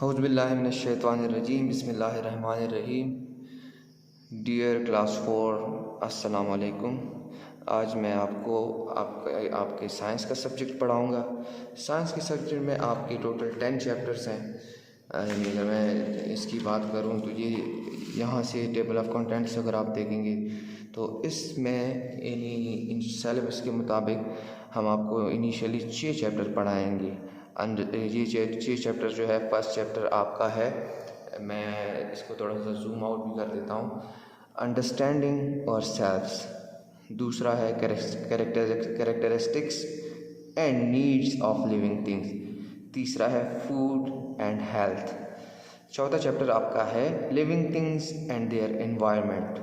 औज़ुबिल्लाहिमिनश्शैतानिर्रजीम बिस्मिल्लाहिर्रहमानिर्रहीम। Dear class 4, अस्सलाम वालेकुम। आज मैं आपको आपके साइंस का सब्जेक्ट पढ़ाऊँगा। साइंस के सब्जेक्ट में आपके टोटल 10 चैप्टर्स हैं। अगर मैं इसकी बात करूँ तो ये यहाँ से टेबल ऑफ कंटेंट्स अगर आप देखेंगे तो इसमें इन सिलेबस के मुताबिक हम आपको इनिशियली 6 चैप्टर पढ़ाएंगे। ये 6 चैप्टर जो है, फर्स्ट चैप्टर आपका है, मैं इसको थोड़ा सा जूम आउट भी कर देता हूँ, अंडरस्टैंडिंग और सेल्फ्स। दूसरा है characteristics and needs of living things. तीसरा है फूड एंड हेल्थ। चौथा चैप्टर आपका है living things and their environment.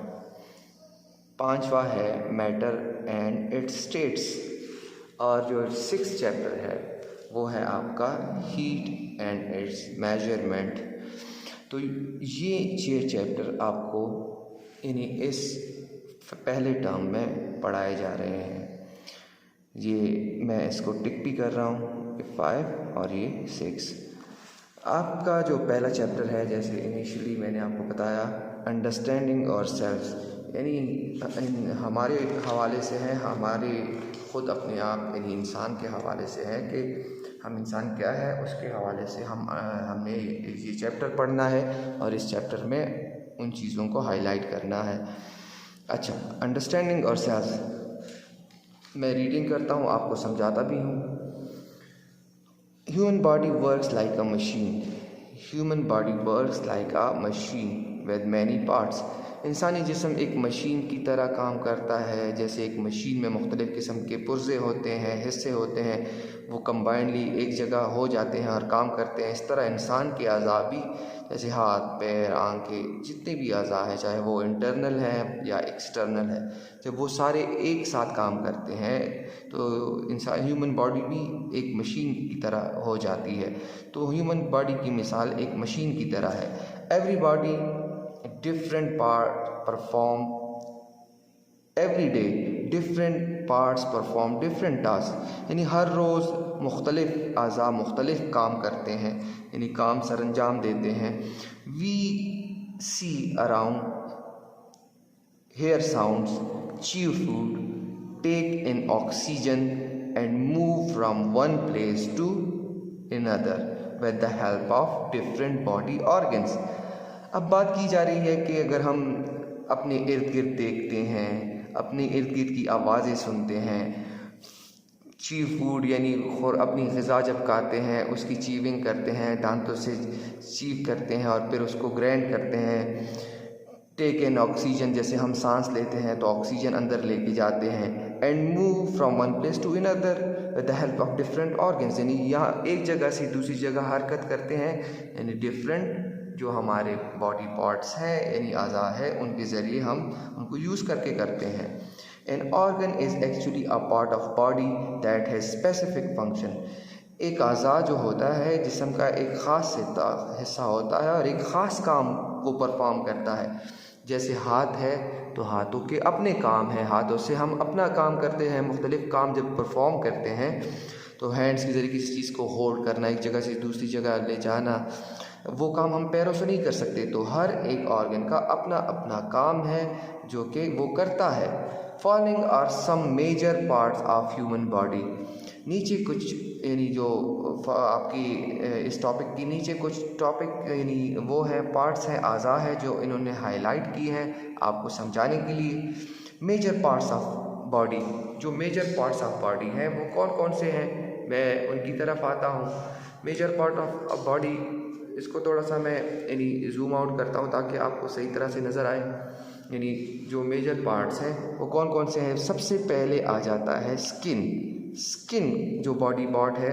पांचवा है मैटर एंड इट्स स्टेट्स। और जो 6th चैप्टर है वो है आपका हीट एंड इट्स मेजरमेंट। तो ये 6 चैप्टर आपको इस पहले टर्म में पढ़ाए जा रहे हैं। ये मैं इसको टिक भी कर रहा हूँ, 5 और ये 6। आपका जो पहला चैप्टर है, जैसे इनिशियली मैंने आपको बताया, अंडरस्टैंडिंग और सेल्फ, यानी हमारे हवाले से है, हमारे ख़ुद अपने आप यानी इंसान के हवाले से है कि हम इंसान क्या है, उसके हवाले से हमने ये चैप्टर पढ़ना है और इस चैप्टर में उन चीज़ों को हाईलाइट करना है। अच्छा, अंडरस्टैंडिंग और सेल्फ मैं रीडिंग करता हूँ, आपको समझाता भी हूँ। Human body works like a machine. Human body works like a machine with many parts. इंसानी जिस्म एक मशीन की तरह काम करता है। जैसे एक मशीन में मुख्तलिफ़ किस्म के पुर्ज़े होते हैं, हिस्से होते हैं, वो कंबाइंडली एक जगह हो जाते हैं और काम करते हैं। इस तरह इंसान के अज़ा भी, जैसे हाथ, पैर, आँखें, जितने भी अज़ा हैं, चाहे वो इंटरनल है या एक्सटर्नल है, जब वो सारे एक साथ काम करते हैं तो इंसान ह्यूमन बॉडी भी एक मशीन की तरह हो जाती है। तो ह्यूमन बॉडी की मिसाल एक मशीन की तरह है। Every body different part perform every day, different parts perform different task, यानी हर रोज़ मुख्तलिफ अज़ा मुख्तलिफ काम करते हैं, यानी काम सरअंजाम देते हैं। We see around, hear sounds, chew food, take in oxygen and move from one place to another with the help of different body organs. अब बात की जा रही है कि अगर हम अपने इर्द गिर्द देखते हैं, अपने इर्द गिर्द की आवाज़ें सुनते हैं, चीव फूड यानी अपनी ग़िज़ा जब खाते हैं उसकी चीविंग करते हैं, दांतों से चीव करते हैं और फिर उसको ग्राइंड करते हैं। टेक इन ऑक्सीजन, जैसे हम सांस लेते हैं तो ऑक्सीजन अंदर लेके जाते हैं। And move from one place to another with the help of different organs, यानी यहाँ एक जगह से दूसरी जगह हरकत करते हैं, यानी डिफरेंट जो हमारे बॉडी पार्ट्स हैं यानी अज़ा है, उनके ज़रिए हम उनको यूज़ करके करते हैं। An organ is actually a part of body that has specific function. एक अज़ा जो होता है जिस्म का एक ख़ास हिस्सा होता है और एक ख़ास काम वो परफॉर्म करता है। जैसे हाथ है तो हाथों के अपने काम हैं, हाथों से हम अपना काम करते हैं। मुख्तलिफ़ काम जब परफॉर्म करते हैं तो हैंड्स के ज़रिए किसी चीज़ को होल्ड करना, एक जगह से दूसरी जगह ले जाना, वो काम हम पैरों से नहीं कर सकते। तो हर एक ऑर्गन का अपना अपना काम है जो कि वो करता है। Following are some major parts of human body. नीचे कुछ यानी जो आपकी इस टॉपिक की नीचे कुछ टॉपिक यानी वो है पार्ट्स हैं, अज़ा है जो इन्होंने हाईलाइट की हैं आपको समझाने के लिए। मेजर पार्ट्स ऑफ बॉडी, जो मेजर पार्ट्स ऑफ बॉडी हैं वो कौन कौन से हैं, मैं उनकी तरफ आता हूँ। मेजर पार्ट ऑफ बॉडी, इसको थोड़ा सा मैं यानी जूम आउट करता हूँ ताकि आपको सही तरह से नज़र आए। यानी जो मेजर पार्ट्स हैं वो कौन कौन से हैं। सबसे पहले आ जाता है स्किन। स्किन जो बॉडी पार्ट है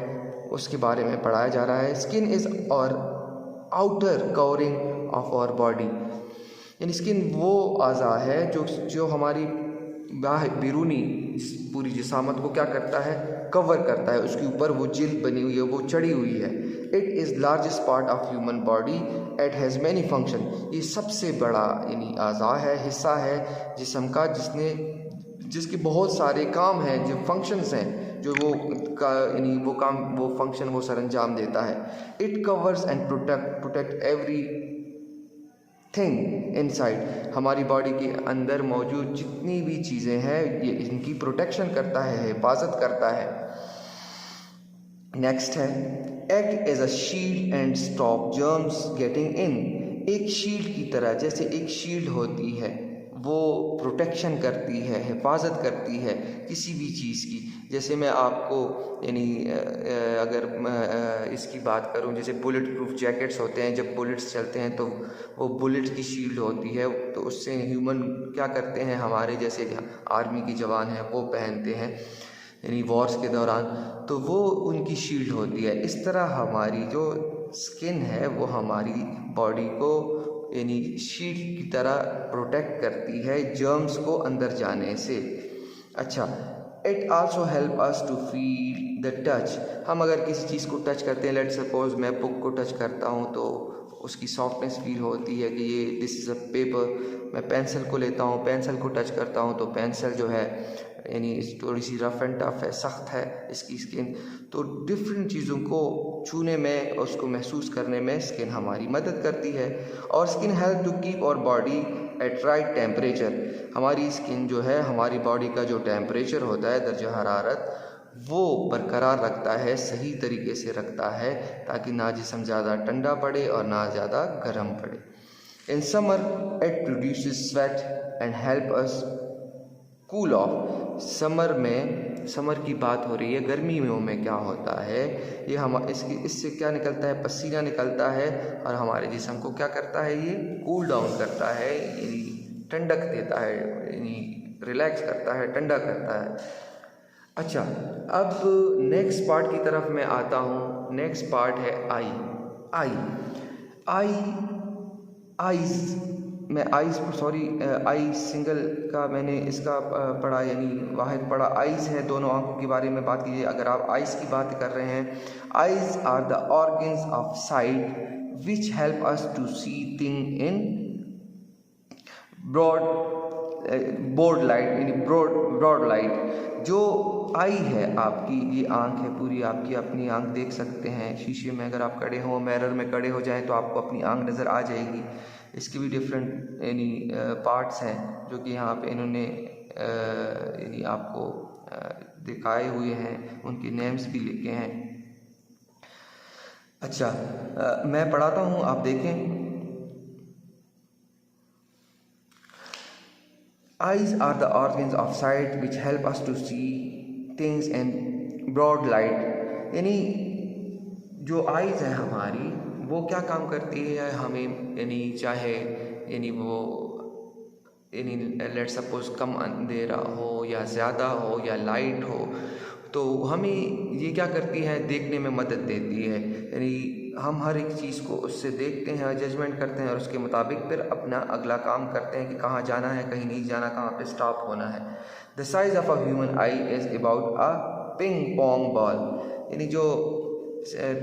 उसके बारे में पढ़ाया जा रहा है। Skin is our outer covering of our body, यानी स्किन वो अज़ा है जो हमारी बैरूनी पूरी जिसामत को क्या करता है, कवर करता है। उसके ऊपर वो जिल्द बनी हुई है, वो चढ़ी हुई है। It is largest part of human body, it has many function. ये सबसे बड़ा यानी अज़ा है, हिस्सा है जिस्म का जिसके बहुत सारे काम हैं, जो फंक्शंस हैं। जो यानी वो काम, वो फंक्शन वो सर अंजाम देता है। It covers and protect every thing inside, हमारी बॉडी के अंदर मौजूद जितनी भी चीज़ें हैं ये इनकी प्रोटेक्शन करता है, हिफाजत करता है। नेक्स्ट है act as a shield and stop germs getting in, एक शील्ड की तरह, जैसे एक शील्ड होती है वो प्रोटेक्शन करती है, हिफाजत करती है किसी भी चीज़ की। जैसे मैं आपको यानी अगर इसकी बात करूं, जैसे बुलेट प्रूफ जैकेट्स होते हैं, जब बुलेट्स चलते हैं तो वो बुलेट की शील्ड होती है, तो उससे ह्यूमन क्या करते हैं, हमारे जैसे आर्मी के जवान हैं वो पहनते हैं यानी वॉर्स के दौरान, तो वो उनकी शील्ड होती है। इस तरह हमारी जो स्किन है वो हमारी बॉडी को यानी शील्ड की तरह प्रोटेक्ट करती है जर्म्स को अंदर जाने से। अच्छा, it also help us to feel the touch, हम अगर किसी चीज़ को टच करते हैं, लेट सपोज मैं बुक को टच करता हूँ तो उसकी सॉफ्टनेस फील होती है कि ये दिस इज़ अ पेपर। मैं पेंसिल को लेता हूँ, पेंसिल को टच करता हूँ तो पेंसिल जो है यानी थोड़ी सी रफ एंड टफ है, सख्त है इसकी स्किन। तो डिफरेंट चीज़ों को छूने में, उसको महसूस करने में स्किन हमारी मदद करती है। और skin help to keep our body at right temperature, हमारी स्किन जो है हमारी बॉडी का जो टेम्परेचर होता है, दर्जा हरारत, वो बरकरार रखता है, सही तरीके से रखता है, ताकि ना जिस्म ज़्यादा ठंडा पड़े और ना ज़्यादा गर्म पड़े। In summer it produces sweat and help us cool off, summer की बात हो रही है, गर्मियों में क्या होता है, ये हम इससे क्या निकलता है, पसीना निकलता है और हमारे जिस्म को क्या करता है, ये कूल डाउन करता है, यानी ठंडक देता है, यानी रिलैक्स करता है, ठंडा करता है। अच्छा, अब नेक्स्ट पार्ट की तरफ मैं आता हूँ। नेक्स्ट पार्ट है आईज। मैं आई सिंगल का मैंने इसका पढ़ा, यानी वाहिद पढ़ा। आइज़ है, दोनों आंखों के बारे में बात कीजिए। अगर आप आइज़ की बात कर रहे हैं, eyes are the organs of sight which help us to see thing in broad light. जो आई है आपकी, ये आंख है पूरी आपकी, अपनी आंख देख सकते हैं शीशे में, अगर आप खड़े हों, मिरर में खड़े हो जाएं तो आपको अपनी आंख नज़र आ जाएगी। इसके भी डिफरेंट यानी पार्ट्स हैं जो कि यहाँ पे इन्होंने यानी आपको दिखाए हुए हैं, उनके नेम्स भी लिखे हैं। अच्छा, मैं पढ़ाता हूँ, आप देखें। Eyes are the organs of sight which help us to see things in broad light, यानी जो आइज़ है हमारी वो क्या काम करती है, हमें यानी चाहे यानी वो यानी लेट सपोज कम अंधेरा हो या ज़्यादा हो या लाइट हो, तो हमें ये क्या करती है, देखने में मदद देती है। यानी हम हर एक चीज़ को उससे देखते हैं, जजमेंट करते हैं और उसके मुताबिक फिर अपना अगला काम करते हैं कि कहाँ जाना है, कहीं नहीं जाना, कहाँ पे स्टॉप होना है। The size of a human I is about a ping pong ball, यानी जो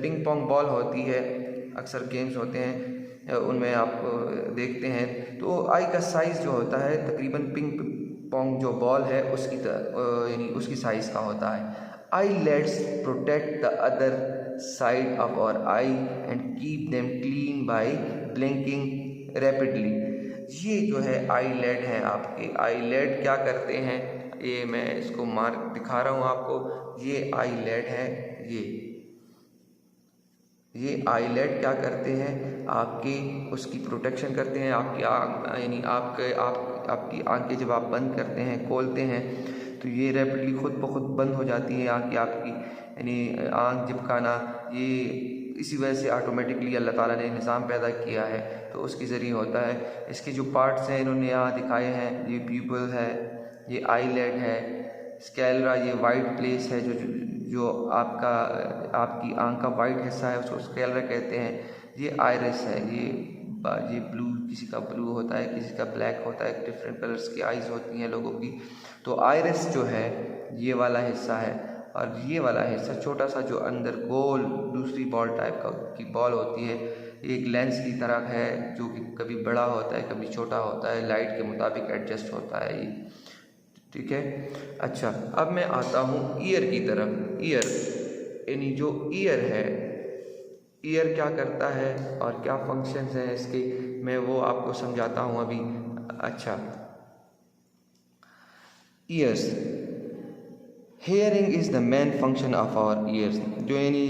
पिंग पोंग बॉल होती है, अक्सर गेम्स होते हैं उनमें आप देखते हैं, तो आई का साइज़ जो होता है तकरीबन पिंग पोंग जो बॉल है उसकी यानी उसकी साइज़ का होता है। Eyelids protect the other side of our eye and keep them clean by blinking rapidly. ये जो है आईलेड है आपके, आईलेड क्या करते हैं, ये मैं इसको मार्क दिखा रहा हूँ आपको, ये आईलेड है, ये आईलेड क्या करते हैं, आपकी उसकी प्रोटेक्शन करते हैं। आपकी आँख यानी आपकी आंखें जब आप बंद करते हैं, खोलते हैं, तो ये रैपिडली खुद ब खुद बंद हो जाती है आँख आपकी, यानी आँख झपकाना, ये इसी वजह से ऑटोमेटिकली अल्लाह ताला ने निज़ाम पैदा किया है, तो उसके ज़रिए होता है। इसके जो पार्ट्स हैं इन्होंने यहाँ दिखाए हैं, ये प्यूपल है, ये आईलेड है, स्कैलरा ये वाइट प्लेस है, जो आपकी आंख का वाइट हिस्सा है उसको स्कैलरा कहते हैं। ये आइरिस है, ये ब्लू, किसी का ब्लू होता है, किसी का ब्लैक होता है, डिफरेंट कलर्स की आइज़ होती हैं लोगों की। तो आइरिस जो है ये वाला हिस्सा है, और ये वाला हिस्सा छोटा सा जो अंदर गोल दूसरी बॉल टाइप की बॉल होती है, एक लेंस की तरह है जो कि कभी बड़ा होता है कभी छोटा होता है, लाइट के मुताबिक एडजस्ट होता है ये। ठीक है। अच्छा, अब मैं आता हूँ ईयर की तरफ। ईयर यानी जो ईयर है, ईयर क्या करता है और क्या फंक्शंस हैं इसके, मैं वो आपको समझाता हूँ अभी। अच्छा, ears, hearing is the main function of our ears. जो यानी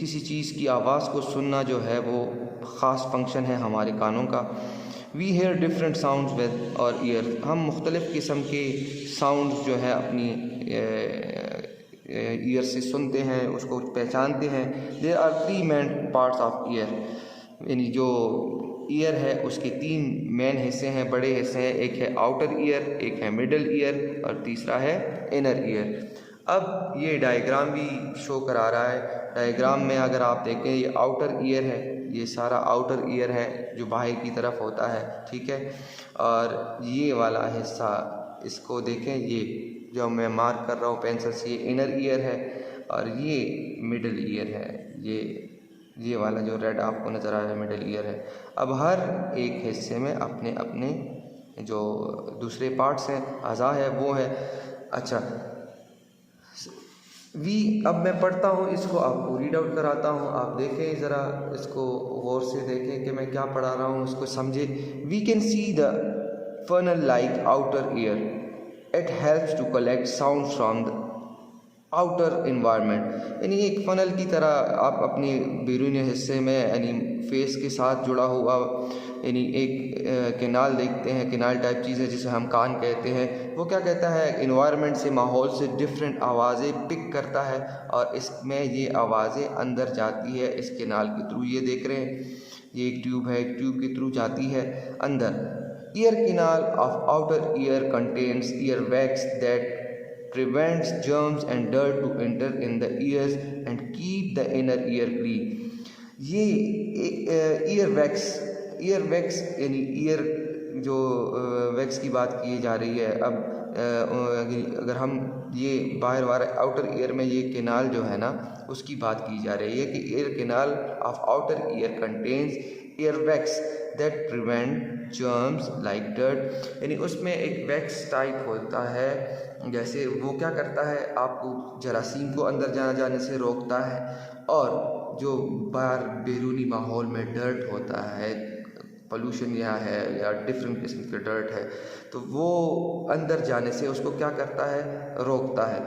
किसी चीज़ की आवाज़ को सुनना जो है वो ख़ास फंक्शन है हमारे कानों का। We hear different sounds with our ear, हम मुख्तलिफ़ किस्म के साउंड्स जो है अपनी ईयर से सुनते हैं, उसको पहचानते हैं। There are three main parts of ear, यानी जो ईयर है उसके तीन मेन हिस्से हैं, बड़े हिस्से हैं। एक है आउटर ईयर, एक है मिडल ईयर और तीसरा है इनर ईयर। अब ये डायग्राम भी शो करा रहा है। डायग्राम में अगर आप देखें, ये आउटर ईयर है, ये सारा आउटर ईयर है जो बाहर की तरफ होता है, ठीक है। और ये वाला हिस्सा इसको देखें, ये जो मैं मार्क कर रहा हूँ पेंसिल से, ये इनर ईयर है और ये मिडल ईयर है। ये वाला जो रेड आपको नज़र आ रहा है मिडल ईयर है। अब हर एक हिस्से में अपने अपने जो दूसरे पार्ट्स हैं, अज़ा है, वो है। अच्छा, अब मैं पढ़ता हूँ, इसको आपको रीड आउट कराता हूँ। आप देखें ज़रा, इसको गौर से देखें कि मैं क्या पढ़ा रहा हूँ, इसको समझें। We can see the funnel like outer ear, it helps to collect sound from the outer environment. यानी एक फ़नल की तरह आप अपने बैरूनी हिस्से में यानी फेस के साथ जुड़ा हुआ यानी एक केनाल देखते हैं, केनाल टाइप चीज़ है जिसे हम कान कहते हैं। वो क्या कहता है, इन्वायरमेंट से, माहौल से डिफरेंट आवाज़ें पिक करता है और इसमें ये आवाज़ें अंदर जाती है इस केनाल के थ्रू। ये देख रहे हैं, ये एक ट्यूब है, ट्यूब के थ्रू जाती है अंदर। Year canal of outer year contains ear wax that prevents germs and dirt to enter in the ears and keep the inner ear clean। ये ईयर वैक्स यानी ईयर जो वैक्स की बात की जा रही है। अब अगर हम ये बाहर वाले आउटर ईयर में ये केनाल जो है ना, उसकी बात की जा रही है कि year canal of outer year contains ear wax that prevent germs like dirt. यानी उसमें एक वैक्स टाइप होता है, जैसे वो क्या करता है, आपको जरासीम को अंदर जाने से रोकता है। और जो बाहर बैरूनी माहौल में डर्ट होता है, पोल्यूशन यहाँ है या डिफरेंट किस्म के डर्ट है, तो वो अंदर जाने से उसको क्या करता है, रोकता है।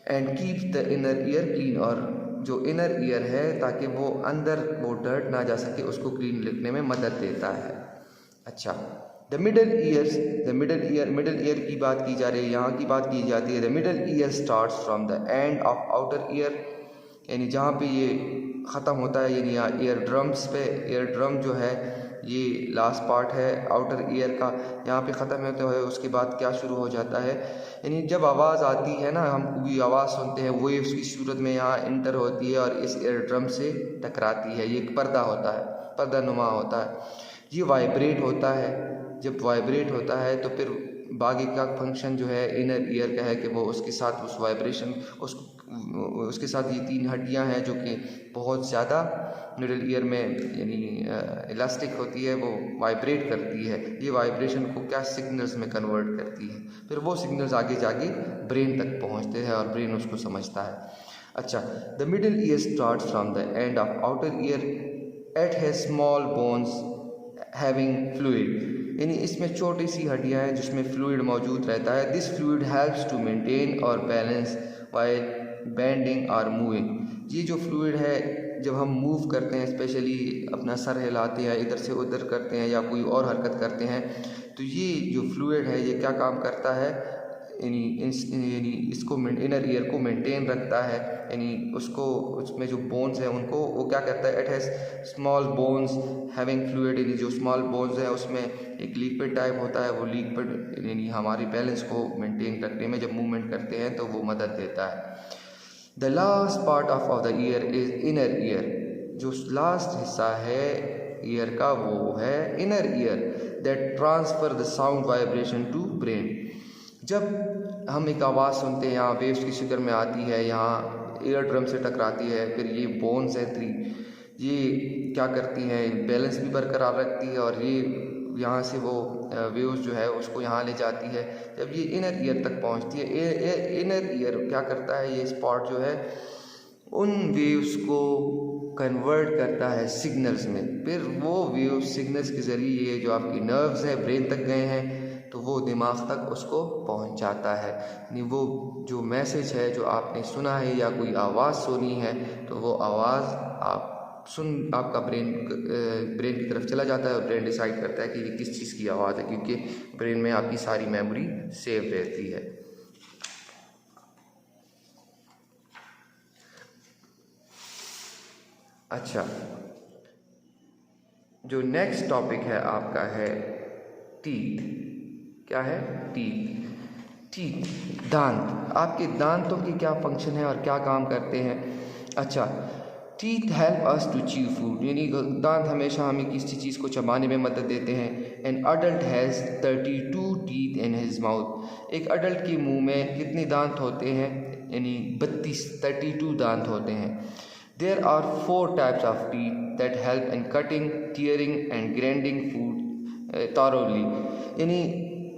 And keeps the inner ear clean, और जो इनर ईयर है ताकि वो अंदर वो डर्ट ना जा सके, उसको क्लीन रखने में मदद देता है। अच्छा, द मिडल ईयर की बात की जा रही है, यहाँ की बात की जाती है। The middle ear starts from the end of outer year, यानी जहाँ पे ये ख़त्म होता है, यानी यहाँ ईयर ड्रम्स पे, ईयर ड्रम जो है ये लास्ट पार्ट है आउटर ईयर का, यहाँ पे ख़त्म होते हुए उसके बाद क्या शुरू हो जाता है। यानी जब आवाज़ आती है ना, हम कोई आवाज़ सुनते हैं, वो उसकी सूरत में यहाँ इंटर होती है और इस ईयर ड्रम से टकराती है। ये एक पर्दा होता है, पर्दा नुमा होता है, ये वाइब्रेट होता है। जब वाइब्रेट होता है तो फिर बाकी का फंक्शन जो है इनर ईयर का है कि वो उसके साथ उस वाइब्रेशन उसके साथ ये तीन हड्डियां हैं जो कि बहुत ज़्यादा मिडल ईयर में यानी इलास्टिक होती है, वो वाइब्रेट करती है। ये वाइब्रेशन को क्या सिग्नल्स में कन्वर्ट करती है, फिर वो सिग्नल्स आगे जाके ब्रेन तक पहुंचते हैं और ब्रेन उसको समझता है। अच्छा, the middle ear starts from the end of outer ear it has small bones having fluid, यानी इसमें छोटी सी हड्डियां हैं जिसमें फ्लूइड मौजूद रहता है। This fluid helps to maintain our balance while bending और मूविंग। ये जो फ्लूइड है, जब हम मूव करते हैं, स्पेशली अपना सर हिलाते हैं, इधर से उधर करते हैं या कोई और हरकत करते हैं, तो ये जो फ्लूइड है ये क्या काम करता है, यानी इसको इनर ईयर को मेंटेन रखता है। यानी उसको, उसमें जो बोन्स हैं उनको वो क्या करता है, it has small bones having fluid, यानी जो स्मॉल बोन्स हैं उसमें एक लिक्विड टाइप होता है। वो लिक्विड यानी हमारी बैलेंस को मेंटेन रखने में जब मूवमेंट करते हैं तो वो मदद देता है। The last part of the ear is inner ear, जो लास्ट हिस्सा है ईयर का वो है inner ear, that transfer the sound vibration to brain. जब हम एक आवाज़ सुनते हैं, यहाँ वेव्स की शक्ल में आती है, यहाँ ईयर ड्रम से टकराती है, फिर ये बोन्स हैं 3, ये क्या करती हैं, बैलेंस भी बरकरार रखती है और ये यहाँ से वो वेव्स जो है उसको यहाँ ले जाती है। जब ये इनर ईयर तक पहुँचती है, इनर ईयर क्या करता है, ये स्पॉट जो है उन वेव्स को कन्वर्ट करता है सिग्नल्स में। फिर वो वेव सिग्नल्स के ज़रिए ये जो आपकी नर्व्स है ब्रेन तक गए हैं तो वो दिमाग तक उसको पहुंच जाता है। यानी वो जो मैसेज है जो आपने सुना है या कोई आवाज़ सुनी है तो वो आवाज़ आपका ब्रेन की तरफ चला जाता है और ब्रेन डिसाइड करता है कि ये किस चीज़ की आवाज़ है, क्योंकि ब्रेन में आपकी सारी मेमोरी सेव रहती है। अच्छा, जो नेक्स्ट टॉपिक है आपका है टीथ। क्या है? टीथ, दांत। आपके दांतों की क्या फंक्शन है और क्या काम करते हैं? अच्छा, teeth help us to chew food, यानी दांत हमेशा हमें किसी चीज़ को चबाने में मदद देते हैं। An adult has 32 teeth in his mouth. एक अडल्ट के मुंह में कितने दांत होते हैं? यानी 32 दांत होते हैं। There are 4 types of teeth that help in cutting, tearing and grinding food thoroughly। यानी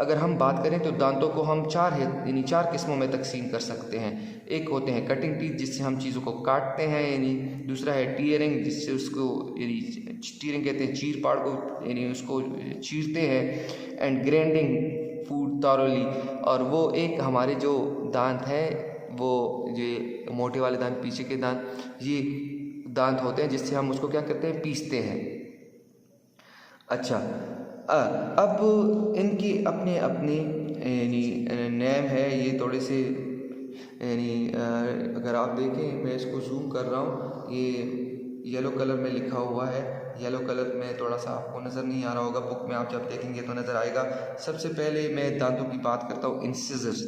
अगर हम बात करें तो दांतों को हम 4 किस्मों में तकसीम कर सकते हैं। एक होते हैं कटिंग टीथ, जिससे हम चीज़ों को काटते हैं, यानी दूसरा है टीयरिंग, जिससे उसको यानी टीयरिंग कहते हैं चीर फाड़ को, यानी उसको चीरते हैं। एंड ग्राइंडिंग फूड thoroughly, और वो एक हमारे जो दांत हैं वो ये मोटे वाले दांत, पीछे के दांत, ये दांत होते हैं जिससे हम उसको क्या करते हैं, पीसते हैं। अच्छा, अब इनकी अपने अपने यानी नेम है। ये थोड़े से यानी अगर आप देखें, मैं इसको जूम कर रहा हूँ, ये येलो कलर में लिखा हुआ है। येलो कलर में थोड़ा सा आपको नज़र नहीं आ रहा होगा, बुक में आप जब देखेंगे तो नज़र आएगा। सबसे पहले मैं दांतों की बात करता हूँ, इंसिजर्स।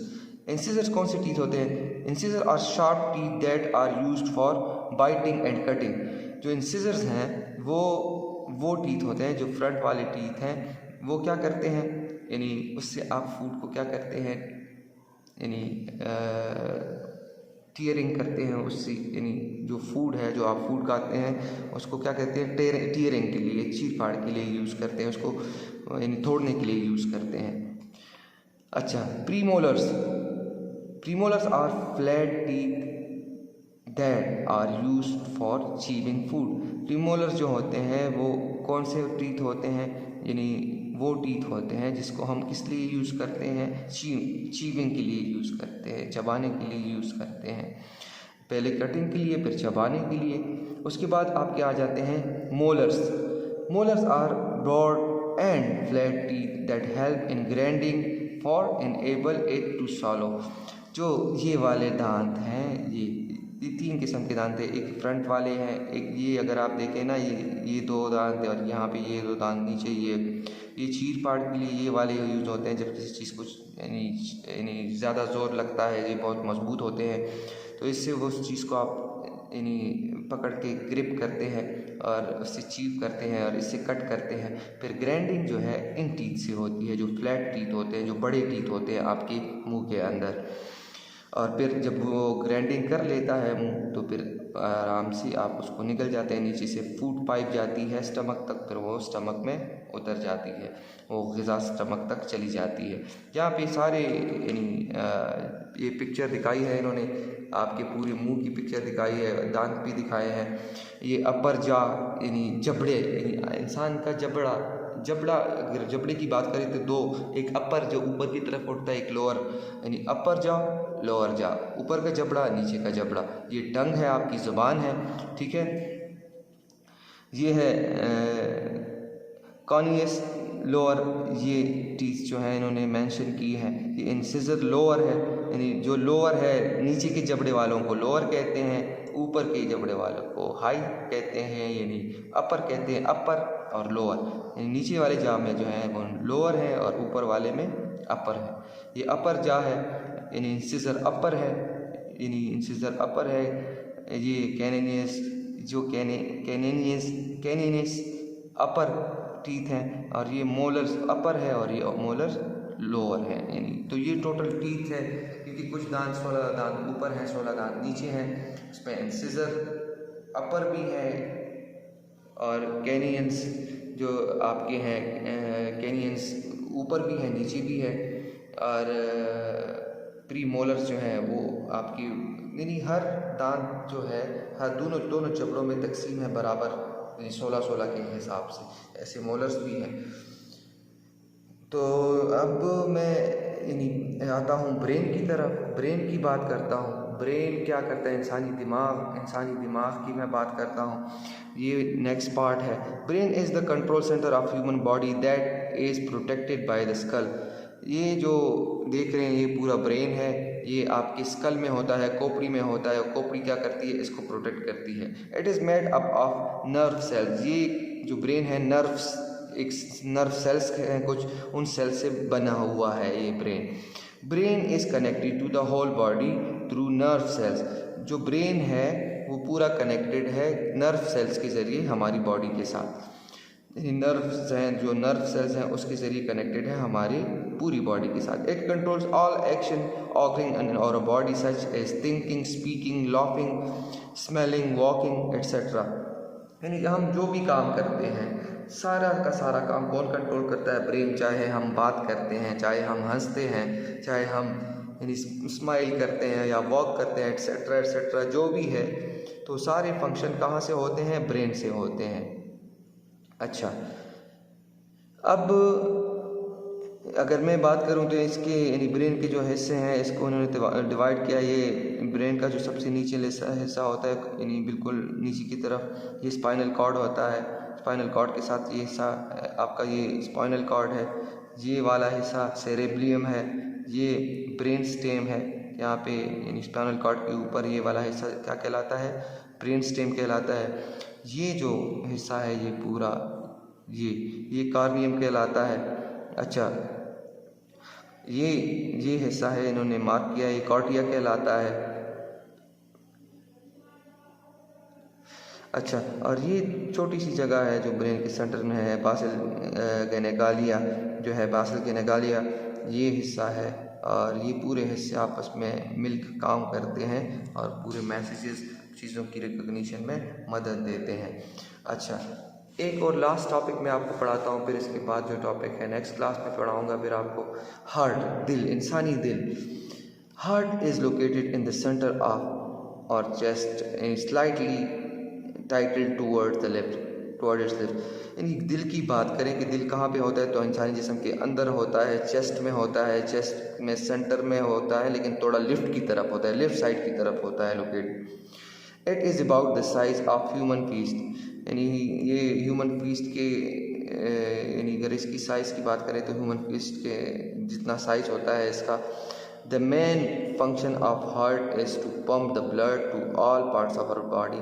इंसिजर्स कौन से टीथ होते हैं? Incisor are sharp teeth that are used for biting and cutting. जो इंसिजर्स हैं वो टीथ होते हैं, जो फ्रंट वाले टीथ हैं वो क्या करते हैं, यानी उससे आप फूड को क्या करते हैं, यानी टीयरिंग करते हैं उससे, यानी जो फूड है, जो आप फूड खाते हैं उसको क्या कहते हैं, टीयरिंग के लिए, चीर फाड़ के लिए यूज़ करते हैं, उसको यानी तोड़ने के लिए यूज़ करते हैं। अच्छा, premolars are flat teeth that are used for chewing food. Premolars जो होते हैं वो कौन से टीथ होते हैं, यानी वो टीथ होते हैं जिसको हम किस लिए यूज़ करते हैं, चीविंग के लिए यूज़ करते हैं, चबाने के लिए यूज़ करते हैं। पहले कटिंग के लिए, फिर चबाने के लिए। उसके बाद आपके आ जाते हैं molars are broad and flat teeth that help in grinding for enable it to swallow. जो ये वाले दांत हैं, ये 3 किस्म के दांत हैं। एक फ्रंट वाले हैं, एक ये अगर आप देखें ना, ये 2 दांत हैं, और यहाँ पे ये 2 दांत नीचे, ये चीर फाड़ के लिए ये वाले यूज़ होते हैं। जब किसी चीज़ को यानी ज़्यादा ज़ोर लगता है, ये बहुत मजबूत होते हैं, तो इससे वो उस चीज़ को आप यानी पकड़ के ग्रिप करते हैं और उससे चीव करते हैं और इससे कट करते हैं। फिर ग्राइंडिंग जो है इन टीथ से होती है, जो फ्लैट टीथ होते हैं, जो बड़े टीथ होते हैं आपके मुंह के अंदर। और फिर जब वो ग्राइंडिंग कर लेता है मुंह, तो फिर आराम से आप उसको निकल जाते हैं। नीचे से फूड पाइप जाती है स्टमक तक, फिर वो स्टमक में उतर जाती है, वो ग़िज़ा स्टमक तक चली जाती है। यहाँ पे सारे यानी ये पिक्चर दिखाई है इन्होंने, आपके पूरे मुंह की पिक्चर दिखाई है, दांत भी दिखाए हैं। ये अपर जा यानी जबड़े, यानी इंसान का जबड़ा, अगर जबड़े की बात करें तो 2, एक अपर जो ऊपर की तरफ उठता है, एक लोअर, यानी अपर जा लोअर जा, ऊपर का जबड़ा नीचे का जबड़ा। ये टंग है, आपकी ज़ुबान है, ठीक है। ये है कॉनियस लोअर, ये टीथ जो है इन्होंने मेंशन की है। ये इंसिजर लोअर है, यानी जो लोअर है नीचे के जबड़े वालों को लोअर कहते हैं, ऊपर के जबड़े वालों को हाई कहते हैं, यानी अपर कहते हैं, अपर और लोअर। यानी नीचे वाले जा में जो है वो लोअर है और ऊपर वाले में अपर है। ये अपर जा है, यानी इंसिजर अपर है, यानी इंसिजर अपर है। ये कैनेनियस, जो कैनेनियस अपर टीथ हैं, और ये मोलर्स अपर है और ये मोलर्स लोअर है। यानी तो ये टोटल टीथ है, क्योंकि कुछ दांत 16 दांत ऊपर हैं, 16 दांत नीचे हैं। इसमें इंसिजर अपर भी है और कैनियंस जो आपके हैं कैनियंस ऊपर भी हैं नीचे भी है, और प्री मोलर्स जो हैं वो आपकी यानी हर दांत जो है हर दोनों जबड़ों में तकसीम है बराबर, 16 के हिसाब से, ऐसे मोलर्स भी हैं। तो अब मैं यानी आता हूँ ब्रेन की तरफ, ब्रेन की बात करता हूँ। ब्रेन क्या करता है, इंसानी दिमाग की मैं बात करता हूँ, ये नेक्स्ट पार्ट है। Brain is the control centre of human body that is protected by the skull. ये जो देख रहे हैं ये पूरा ब्रेन है, ये आपके स्कल में होता है, खोपड़ी में होता है। खोपड़ी क्या करती है, इसको प्रोटेक्ट करती है। It is made up of nerve cells. ये जो ब्रेन है नर्व्स, एक नर्व सेल्स हैं कुछ, उन सेल से बना हुआ है ये brain is connected to the whole body through nerve cells. जो ब्रेन है वो पूरा कनेक्टेड है नर्व सेल्स के ज़रिए हमारी बॉडी के साथ। नर्व्स हैं, जो नर्व सेल्स हैं उसके ज़रिए कनेक्टेड है हमारी पूरी बॉडी के साथ। It controls all action occurring in our body such as thinking, speaking, laughing, smelling, walking etcetera. यानी हम जो भी काम करते हैं सारा का सारा काम कौन कंट्रोल करता है, ब्रेन। चाहे हम बात करते हैं, चाहे हम हंसते हैं, चाहे हम यानी स्माइल करते हैं या वॉक करते हैं एट्सेट्रा एट्सेट्रा, जो भी है, तो सारे फंक्शन कहाँ से होते हैं, ब्रेन से होते हैं। अच्छा, अब अगर मैं बात करूं तो इसके यानी ब्रेन के जो हिस्से हैं इसको उन्होंने डिवाइड किया। ये ब्रेन का जो सबसे नीचे हिस्सा होता है यानी बिल्कुल नीचे की तरफ, ये स्पाइनल कॉर्ड होता है। स्पाइनल कॉर्ड के साथ ये हिस्सा आपका ये स्पाइनल कॉर्ड है। ये वाला हिस्सा सेरेब्रियम है, ये ब्रेन स्टेम है। यहाँ पे यानी स्पाइनल कॉर्ड के ऊपर ये वाला हिस्सा क्या कहलाता है, ब्रेन स्टेम कहलाता है। ये जो हिस्सा है ये पूरा ये कार्नियम कहलाता है। अच्छा, ये हिस्सा है इन्होंने मार्क किया, ये कॉर्टिया कहलाता है। अच्छा, और ये छोटी सी जगह है जो ब्रेन के सेंटर में है, बासल गेनेगालिया जो है, बासल गेनेगालिया ये हिस्सा है। और ये पूरे हिस्से आपस में मिलकर काम करते हैं और पूरे मैसेजेस, चीज़ों की रिकॉग्निशन में मदद देते हैं। अच्छा, एक और लास्ट टॉपिक मैं आपको पढ़ाता हूँ, फिर इसके बाद जो टॉपिक है नेक्स्ट क्लास में पढ़ाऊँगा फिर आपको। हार्ट, दिल, इंसानी दिल। Heart is located in the centre of our chest and slightly tilted towards the left, towards left. यानी दिल की बात करें कि दिल कहाँ पे होता है, तो इंसानी जिस्म के अंदर होता है, चेस्ट में होता है, चेस्ट में सेंटर में होता है, लेकिन थोड़ा लिफ्ट की तरफ होता है, लेफ्ट साइड की तरफ होता है locate. It is about the size of human feast. यानी ये ह्यूमन फीस्ट के यानी अगर इसकी साइज़ की बात करें तो ह्यूमन फीस्ट के जितना साइज़ होता है इसका। The main function of heart is to pump the blood to all parts of our body.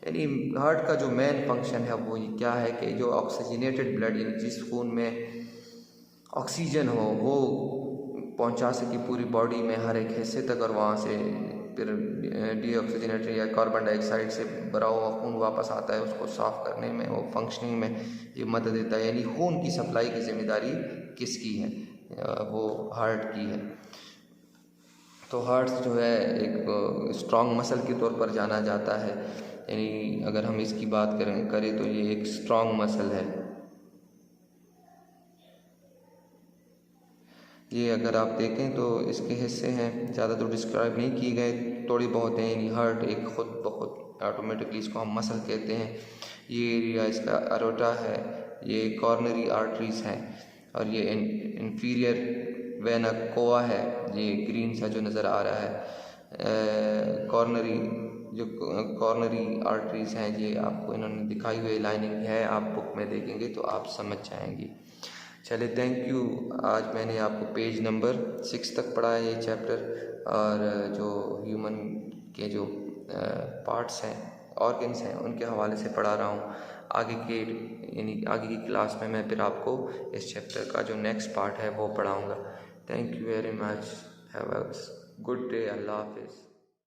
यानी हार्ट का जो मेन फंक्शन है वो ये क्या है कि जो ऑक्सीजनेटेड ब्लड, यानी जिस खून में ऑक्सीजन हो वो पहुंचा सके पूरी बॉडी में हर एक हिस्से तक, और वहाँ से फिर डीऑक्सीजनेटेड या कार्बन डाइऑक्साइड से भरा हुआ खून वापस आता है, उसको साफ़ करने में, वो फंक्शनिंग में ये मदद देता है। यानी खून की सप्लाई की जिम्मेदारी किसकी है, वो हार्ट की है। तो हार्ट जो है एक स्ट्रॉन्ग मसल के तौर पर जाना जाता है। यानी अगर हम इसकी बात करें तो ये एक स्ट्रॉन्ग मसल है। ये अगर आप देखें तो इसके हिस्से हैं, ज़्यादा तो डिस्क्राइब नहीं किए गए, थोड़ी बहुत हैं। यानी हार्ट एक खुद ब खुद ऑटोमेटिकली इसको हम मसल कहते हैं। ये एरिया इसका अरोटा है, ये कॉर्नरी आर्टरीज हैं, और ये इन्फीरियर वेना कोवा है, ये ग्रीन सा जो नज़र आ रहा है। कॉर्नरी आर्टरीज हैं, ये आपको इन्होंने दिखाई हुई लाइनिंग है, आप बुक में देखेंगे तो आप समझ जाएंगे। चले, थैंक यू। आज मैंने आपको पेज नंबर 6 तक पढ़ा है ये चैप्टर, और जो ह्यूमन के जो पार्ट्स हैं, ऑर्गन्स हैं, उनके हवाले से पढ़ा रहा हूँ। आगे की क्लास में मैं फिर आपको इस चैप्टर का जो नेक्स्ट पार्ट है वो पढ़ाऊँगा। Thank you very much. Have a good day. अल्लाह हाफिज़।